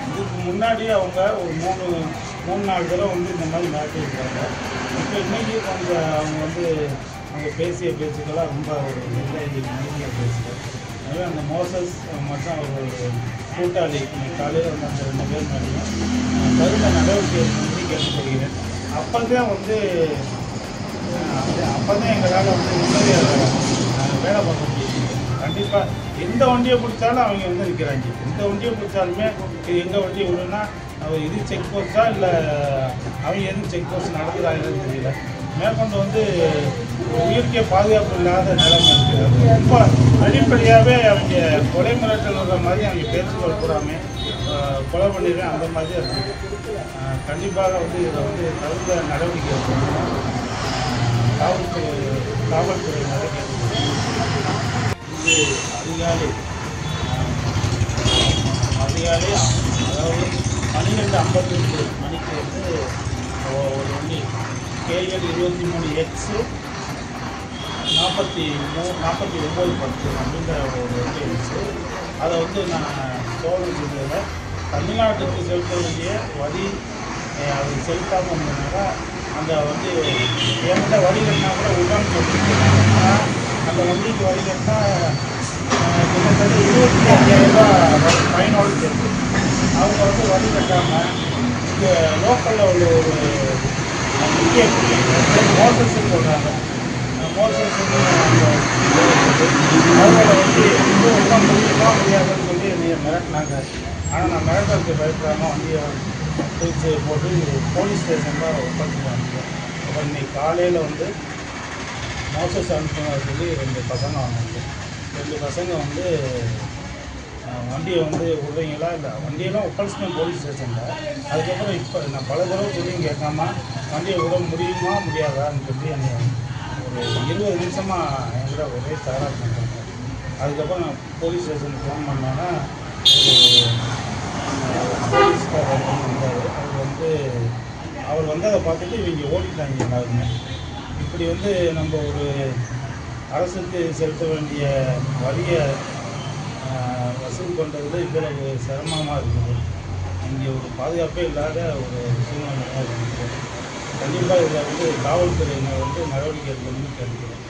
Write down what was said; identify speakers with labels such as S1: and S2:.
S1: இதுக்கு முன்னாடி அவங்க ஒரு மூணு நாலு தடவை வந்து இந்த மாதிரி மிரட்டியிருக்காங்க. இப்போ இன்னைக்கு கொஞ்சம் அவங்க வந்து அவங்க பேசிய பேச்சுக்கெல்லாம் ரொம்ப ஒரு நீதியாக பேசுகிறார். எனவே அந்த மோசஸ் மற்றும் ஒரு கூட்டாளி காலையில் வந்து அந்த 2 பேர் மேலேயும் தகுந்த நடவடிக்கை வந்து கேட்டுக்கொள்கிறேன். அப்போதான் எங்களால் வந்து நிம்மதியாக வேலை பார்க்க முடியும். கண்டிப்பாக எந்த வண்டியை பிடிச்சாலும் அவங்க வந்து நிற்கிறாங்க. எந்த வண்டியை பிடிச்சாலுமே இது எங்கள் வண்டி விடுன்னா இது செக் போஸ்ட்டா இல்லை அவங்க எதுவும் செக் போஸ்ட் நடத்துகிறாங்கன்னு தெரியல. மேற்கொண்டு வந்து உயிருக்கே பாதுகாப்பு இல்லாத நிலைமை இருக்குது. ரொம்ப வெளிப்படையாகவே அவங்க கொலை மிரட்டல் வர்ற மாதிரி அவங்க பேச்சுக்கள் கூடாமல் கொலை பண்ணிடுவேன் அந்த மாதிரி தான் இருக்குது. கண்டிப்பாக வந்து இதை வந்து தகுந்த நடவடிக்கை எடுக்கணும். காவல்துறை நடக்கிறது. இது அதிகாலை அதாவது 12:52 மணிக்கு வந்து ஒரு வண்டி KL 23X 4910 அப்படின்ற ஒரு வண்டி இருந்துச்சு. அதை வந்து நான் சோதனை செஞ்சதில் தமிழ்நாட்டுக்கு செலுத்த வேண்டிய வரி அது செலுத்தாமல் இருந்ததுனால அந்த வந்து எந்த வரி கட்டினா கூட உடனே சொல்லியிருக்காங்க. ஆனால் அந்த வண்டிக்கு வரி கட்டினா கிட்டத்தட்ட 25,000 ரூபா ஃபைனோடு சேர்த்து அவங்க வந்து வரி கட்டாமல் இங்கே லோக்கலில் உள்ள ஒரு முக்கிய மோசஸ்ன்னு சொல்கிறாங்க. மோசஸ் வந்து அவங்கள வந்து ஒன்றும் முடியுமா முடியாதுன்னு சொல்லி என்னை மிரட்டினாங்க. ஆனால் நான் மிரட்டலுக்கு பயப்படாமல் வண்டியை பிடிச்சி போட்டு போலீஸ் ஸ்டேஷனில் ஒப்படைச்சிட்டாங்க. அப்புறம் இன்னைக்கு காலையில் வந்து மோசஸ் அனுப்புங்க சொல்லி 2 பசங்க வந்தாங்க. 2 பசங்க வந்து வண்டியை வந்து விடுறீங்களா இல்லை வண்டியெல்லாம் ஒப்படைச்சிட்டேன் போலீஸ் ஸ்டேஷனில். அதுக்கப்புறம் இப்போ நான் பல தடவை சொல்லியும் கேட்காம வண்டியை விட முடியுமா முடியாதான்னு சொல்லி என்னை ஒரு 20 நிமிஷமாக என்கிட்ட ஒரே தகராறு பண்ணுறாங்க. அதுக்கப்புறம் நான் போலீஸ் ஸ்டேஷனுக்கு ஃபோன் பண்ணோன்னா ஒரு போலீஸ்காரர் வந்தார். அவர் வந்து அதை பார்த்துட்டு இவங்க ஓடிட்டாங்க எல்லாருமே. இப்படி வந்து நம்ம ஒரு அரசுக்கு செலுத்த வேண்டிய வரியை வசூல் பண்ணுறதுல இவ்வளவு சிரமமாக இருக்குது. இங்கே ஒரு பாதுகாப்பே இல்லாத ஒரு சூழ்நிலை இருக்குது. கண்டிப்பாக இதில் வந்து காவல்துறையினர் வந்து நடவடிக்கை எடுக்கணும்னு கேட்கிறேன்.